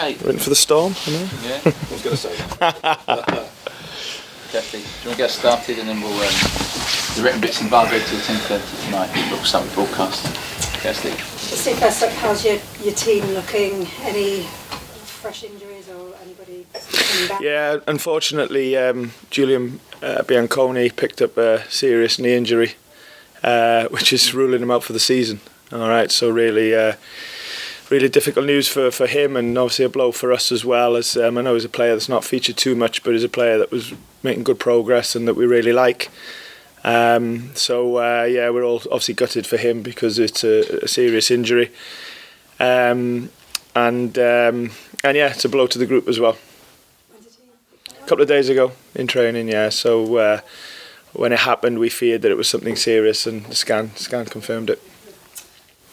okay? Written for the storm, you know? Yeah. I was going to say that. Definitely. Do you want to get started and then we'll the written bits and bar go till 10:30 tonight. We'll start with broadcast. Okay, Steve. Steve, first up, how's your team looking? Any fresh injuries or anybody coming back? Yeah, unfortunately, Julian Bianconi picked up a serious knee injury, which is ruling him out for the season. All right, so really difficult news for him, and obviously a blow for us as well. As I know he's a player that's not featured too much, but he's a player that was making good progress and that we really like. We're all obviously gutted for him because it's a serious injury, and it's a blow to the group as well. A couple of days ago in training, yeah. So when it happened, we feared that it was something serious, and the scan confirmed it.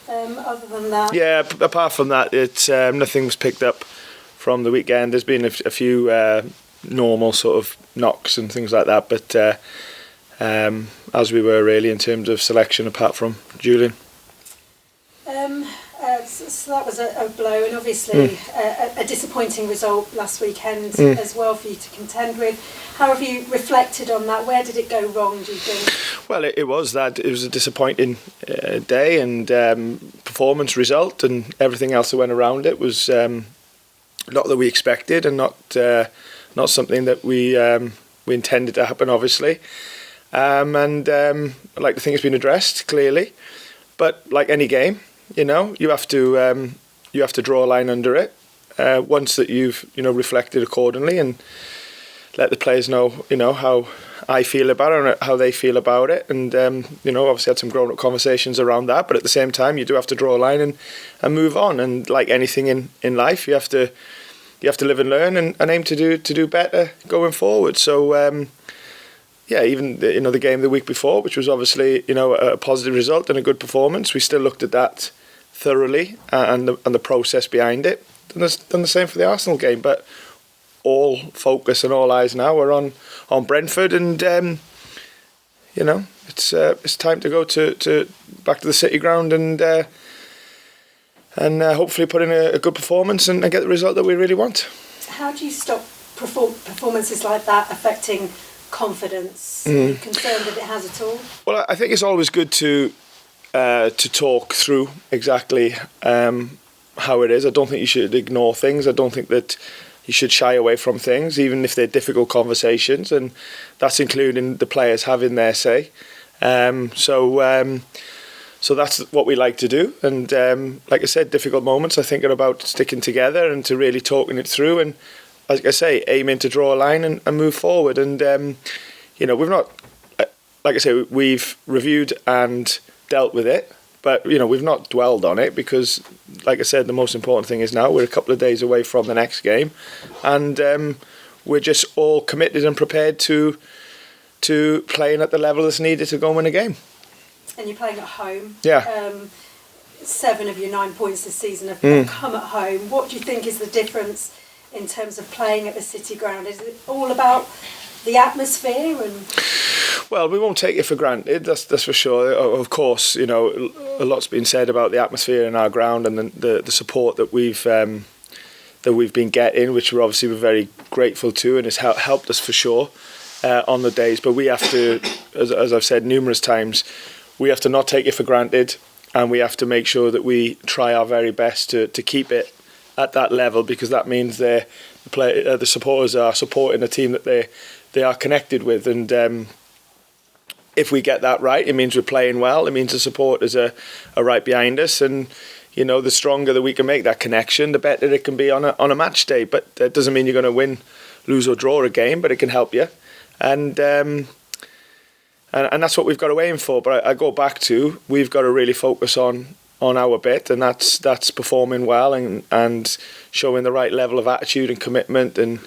Other than that? Yeah, apart from that, nothing was picked up from the weekend. There's been a few normal sort of knocks and things like that, but as we were really in terms of selection, apart from Julian. So that was a blow, and obviously a disappointing result last weekend as well for you to contend with. How have you reflected on that? Where did it go wrong, do you think? Well, it was a disappointing day, and performance, result, and everything else that went around it was not that we expected, and not something that we intended to happen, obviously. I'd like to think it's been addressed clearly, but like any game, you know, you have to draw a line under it once that you've reflected accordingly and let the players know how I feel about it and how they feel about it, and obviously had some grown-up conversations around that. But at the same time, you do have to draw a line and move on. And like anything in life, you have to live and learn and aim to do better going forward. So. Even the game the week before, which was obviously a positive result and a good performance, we still looked at that thoroughly and the process behind it. Done the same for the Arsenal game, but all focus and all eyes now are on Brentford, and it's time to go to back to the City ground and hopefully put in a good performance and get the result that we really want. How do you stop performances like that affecting confidence? Are you concerned that it has at all? Well, I think it's always good to talk through exactly how it is. I don't think you should ignore things. I don't think that you should shy away from things, even if they're difficult conversations, and that's including the players having their say. So that's what we like to do. And like I said, difficult moments I think are about sticking together and to really talking it through, and like I say, aiming to draw a line and move forward. And we've not, like I say, we've reviewed and dealt with it, but we've not dwelled on it, because like I said, the most important thing is now we're a couple of days away from the next game, and we're just all committed and prepared to playing at the level that's needed to go and win a game. And you're playing at home. Yeah. 7 of your 9 points this season have come at home. What do you think is the difference in terms of playing at the City ground? Is it all about the atmosphere? And well, we won't take it for granted, that's for sure. Of course, a lot's been said about the atmosphere in our ground and the support that we've been getting, which we're obviously very grateful to, and it's helped us for sure on the days. But we have to, as I've said numerous times, we have to not take it for granted, and we have to make sure that we try our very best to keep it at that level, because that means the supporters are supporting a team that they are connected with, and if we get that right, it means we're playing well. It means the supporters are right behind us, and the stronger that we can make that connection, the better it can be on a match day. But that doesn't mean you're going to win, lose or draw a game, but it can help you, and that's what we've got to aim for. But I go back to, we've got to really focus on our bit, and that's performing well and showing the right level of attitude and commitment and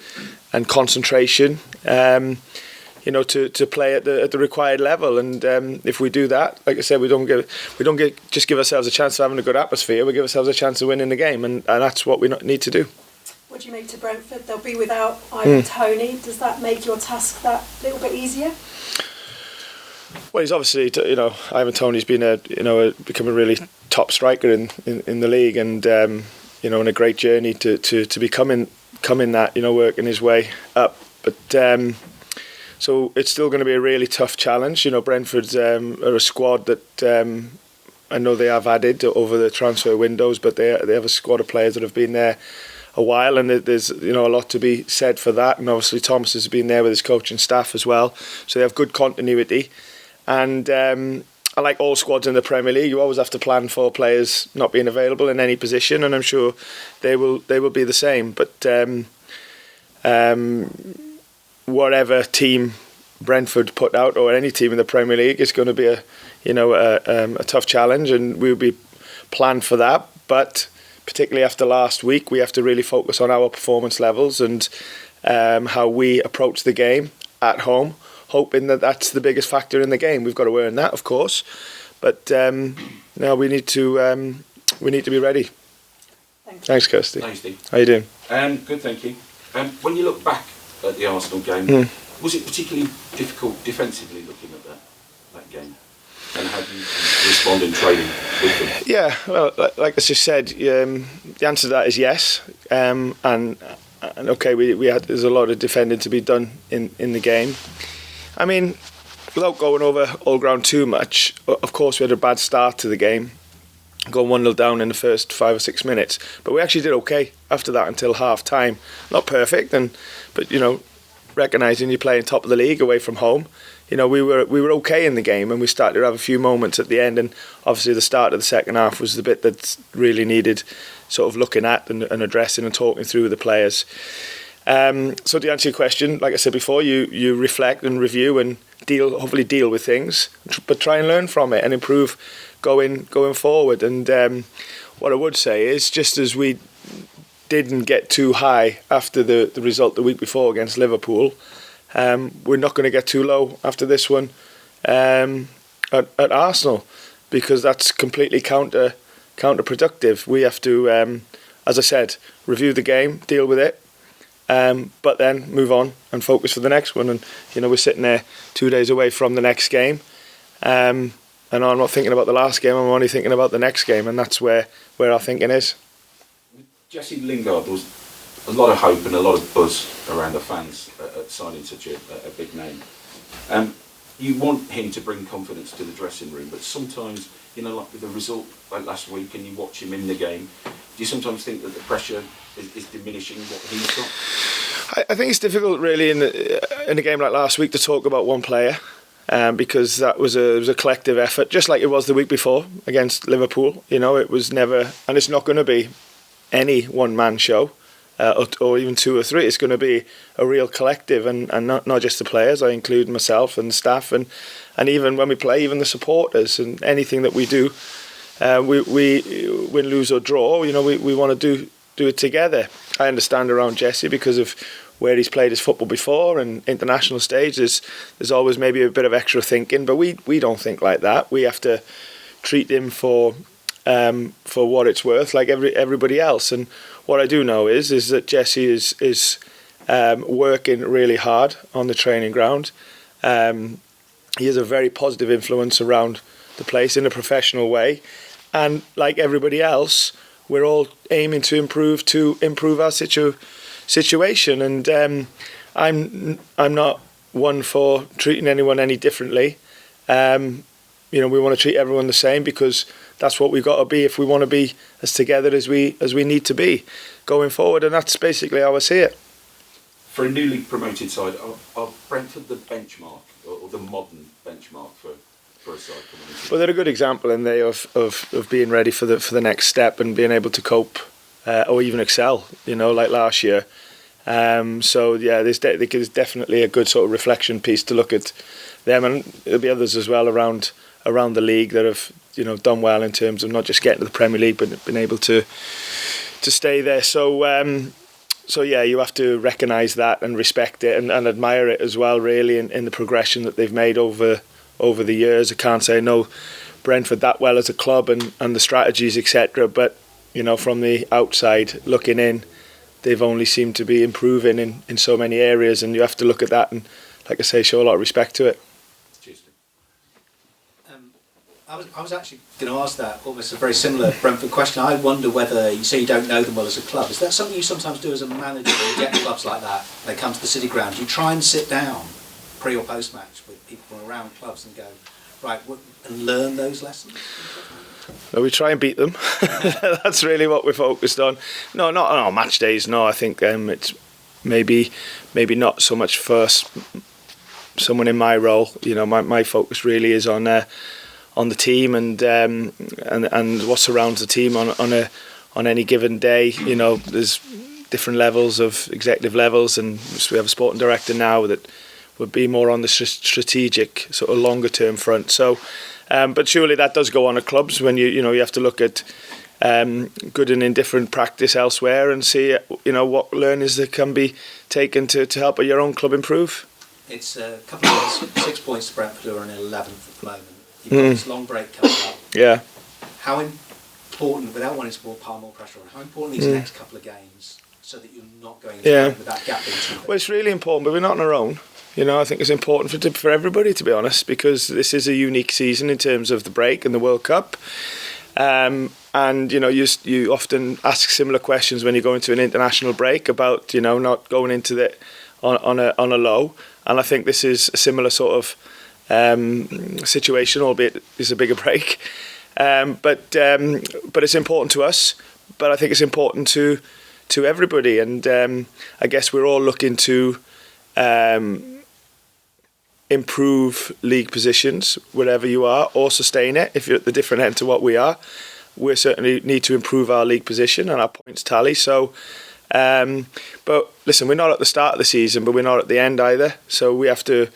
concentration, to play at the required level. And if we do that, like I said, we don't just give ourselves a chance of having a good atmosphere. We give ourselves a chance of winning the game, and that's what we need to do. What do you make to Brentford? They'll be without Ivan Toney. Does that make your task that little bit easier? Well, he's obviously, Ivan Toney's been become a really top striker in the league, and on a great journey to becoming that, working his way up. But so it's still going to be a really tough challenge. Brentford are a squad that I know they have added over the transfer windows, but they have a squad of players that have been there a while, and there's a lot to be said for that. And obviously Thomas has been there with his coaching staff as well, so they have good continuity. And I like all squads in the Premier League. You always have to plan for players not being available in any position, and I'm sure they will be the same. But whatever team Brentford put out, or any team in the Premier League, is going to be a tough challenge, and we'll be planned for that. But particularly after last week, we have to really focus on our performance levels and how we approach the game at home, hoping that that's the biggest factor in the game. We've got to earn that, of course, but now we need to be ready. Thanks, Kirsty. Thanks, Steve. How you doing? Good, thank you. When you look back at the Arsenal game, was it particularly difficult defensively looking at that game? And how do you respond in training with them? Yeah, well, like I just said, the answer to that is yes. And okay, there's a lot of defending to be done in the game. I mean, without going over all ground too much, of course we had a bad start to the game, going 1-0 down in the first 5 or 6 minutes. But we actually did okay after that until half time. Not perfect, but recognising you're playing top of the league away from home. We were okay in the game, and we started to have a few moments at the end, and obviously the start of the second half was the bit that really needed sort of looking at and addressing and talking through with the players. So to answer your question, like I said before, you reflect and review and hopefully deal with things, but try and learn from it and improve going forward. And what I would say is, just as we didn't get too high after the result the week before against Liverpool, we're not going to get too low after this one at Arsenal, because that's completely counterproductive. We have to, as I said, review the game, deal with it, but then move on and focus for the next one. And we're sitting there 2 days away from the next game, and I'm not thinking about the last game. I'm only thinking about the next game, and that's where our thinking is. Jesse Lingard, there was a lot of hope and a lot of buzz around the fans at signing such a big name. You want him to bring confidence to the dressing room, but sometimes, like with the result like last week, and you watch him in the game, do you sometimes think that the pressure is diminishing what he's got? I think it's difficult, really, in a game like last week to talk about one player, because that was a collective effort, just like it was the week before against Liverpool. It was never, and it's not going to be any one-man show. Or even 2 or 3. It's going to be a real collective, and not just the players. I include myself and the staff, and even when we play, even the supporters, and anything that we do, we win, lose or draw. We want to do it together. I understand around Jesse, because of where he's played his football before and international stage. There's always maybe a bit of extra thinking, but we don't think like that. We have to treat him for what it's worth, like everybody else. And what I do know is that Jesse is working really hard on the training ground. He has a very positive influence around the place in a professional way, and like everybody else, we're all aiming to improve our situation. And I'm not one for treating anyone any differently. We want to treat everyone the same, because that's what we've got to be if we want to be as together as we need to be going forward, and that's basically how I see it. For a newly promoted side, are Brentford the benchmark, or the modern benchmark for a side coming into? Well, they're a good example in there of being ready for the next step and being able to cope or even excel, like last year. So yeah, there's definitely a good sort of reflection piece to look at them, and there'll be others as well around the league that have done well in terms of not just getting to the Premier League, but been able to stay there. So yeah, you have to recognise that and respect it and admire it as well, really, in the progression that they've made over the years. I can't say no Brentford that well as a club and the strategies, etc. But from the outside looking in, they've only seemed to be improving in so many areas, and you have to look at that and, like I say, show a lot of respect to it. I was actually going to ask that, almost a very similar Brentford question. I wonder whether, you say you don't know them well as a club, is that something you sometimes do as a manager when you get clubs like that, they come to the City Ground? Do you try and sit down pre or post match with people from around clubs and go, right, and learn those lessons? Well, we try and beat them. That's really what we're focused on. No, not on our match days. No, I think it's maybe not so much for someone in my role. You know, my focus really is on the team and what surrounds the team on any given day. You know, there's different levels of executive levels, and we have a sporting director now that would be more on the strategic sort of longer term front. So, but surely that does go on at clubs when you have to look at good and indifferent practice elsewhere and see what learnings that can be taken to help your own club improve. It's a couple of 6 points to Brentford, who are in 11th at the moment. You've got this long break coming up. Yeah. How important, without wanting to put more pressure on, how important these next couple of games so that you're not going into with that gap being too big? Well, it's really important, but we're not on our own. You know, I think it's important for everybody, to be honest, because this is a unique season in terms of the break and the World Cup. And you often ask similar questions when you go into an international break about not going into it on a low. And I think this is a similar sort of situation, albeit it's a bigger break. But it's important to us. But I think it's important to everybody. And I guess we're all looking to improve league positions wherever you are, or sustain it if you're at the different end to what we are. We certainly need to improve our league position and our points tally. So, but listen, we're not at the start of the season, but we're not at the end either. So we have to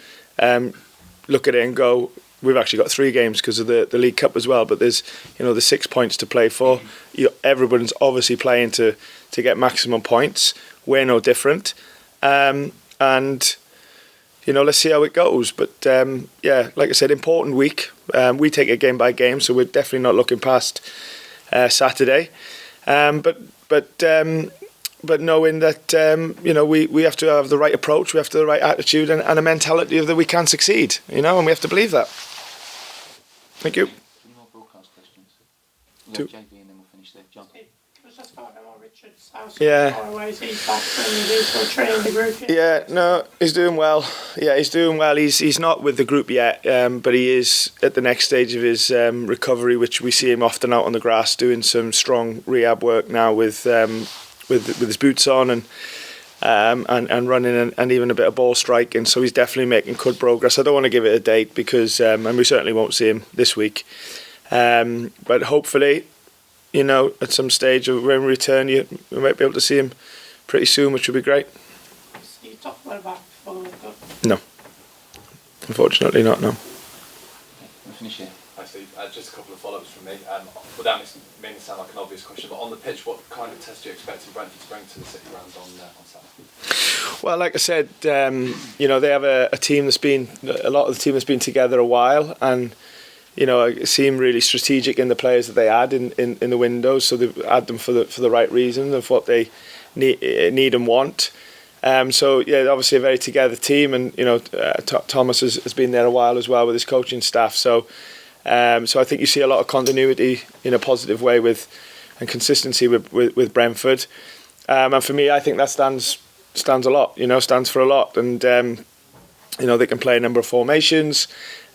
look at it and go, we've actually got 3 games because of the League Cup as well, but there's the 6 points to play for. Everyone's obviously playing to get maximum points. We're no different. And let's see how it goes. But like I said, important week. We take it game by game, so we're definitely not looking past Saturday. But knowing that we have to have the right approach, we have to have the right attitude and a mentality that we can succeed. And we have to believe that. Thank you. Any more broadcast questions? Two. JB and then we'll finish there. John. Yeah, no, he's doing well. Yeah, he's doing well. He's not with the group yet, but he is at the next stage of his recovery, which we see him often out on the grass doing some strong rehab work now with his boots on and running and even a bit of ball striking. So he's definitely making good progress. I don't want to give it a date because and we certainly won't see him this week. But hopefully, at some stage when we return, we might be able to see him pretty soon, which would be great. So you talked about that before the World Cup? No. Unfortunately not, no. We'll finish here. Hi Steve, just a couple of follow-ups from me. Without making it sound like an obvious question, but on the pitch, what kind of test do you expect Brentford to bring to the City Ground on Saturday? Well, like I said, they have a team a lot of the team has been together a while, and it seemed really strategic in the players that they had in the windows. So they've had them for the right reason of what they need and want. So yeah, obviously a very together team, and Thomas has been there a while as well with his coaching staff. So I think you see a lot of continuity in a positive way and consistency with Brentford. And for me, I think that stands a lot. Stands for a lot, and they can play a number of formations.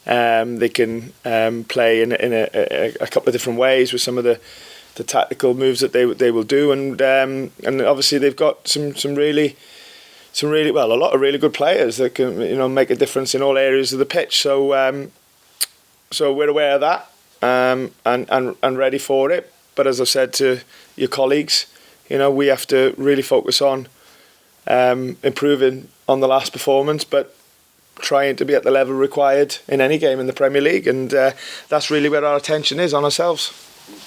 They can play in a couple of different ways with some of the tactical moves that they will do, and obviously they've got some really a lot of really good players that can make a difference in all areas of the pitch. So we're aware of that and ready for it. But as I've said to your colleagues, we have to really focus on improving on the last performance, but trying to be at the level required in any game in the Premier League, and that's really where our attention is, on ourselves.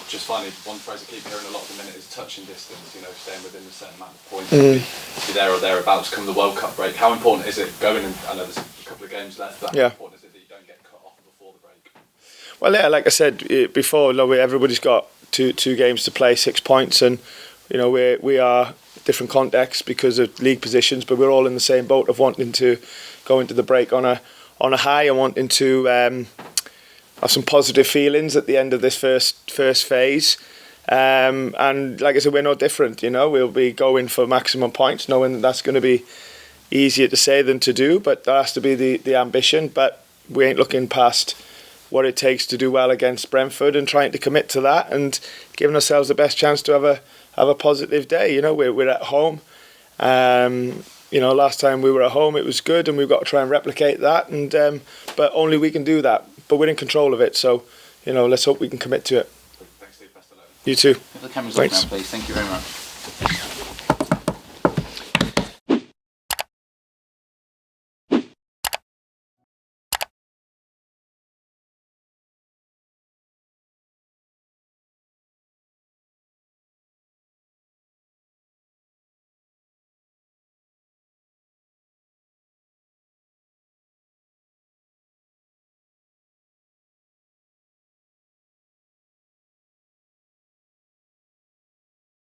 Just finally, one phrase I keep hearing a lot at the minute is touching distance, staying within a certain amount of points, be there or thereabouts come the World Cup break. How important is it going in, I know there's a couple of games left, but how important is it that you don't get cut off before the break? Well, yeah, like I said before, everybody's got two games to play, 6 points, and we are different contexts because of league positions, but we're all in the same boat of wanting to go into the break on a high and wanting to some positive feelings at the end of this first phase. And like I said, we're no different. We'll be going for maximum points, knowing that that's going to be easier to say than to do, but that has to be the ambition. But we ain't looking past what it takes to do well against Brentford and trying to commit to that and giving ourselves the best chance to have a positive day. We're at home. Last time we were at home, it was good, and we've got to try and replicate that. And but only we can do that. But we're in control of it, so let's hope we can commit to it. Thanks, Steve. Best of luck. You too. If the camera's Thanks. off now, please. Thank you very much.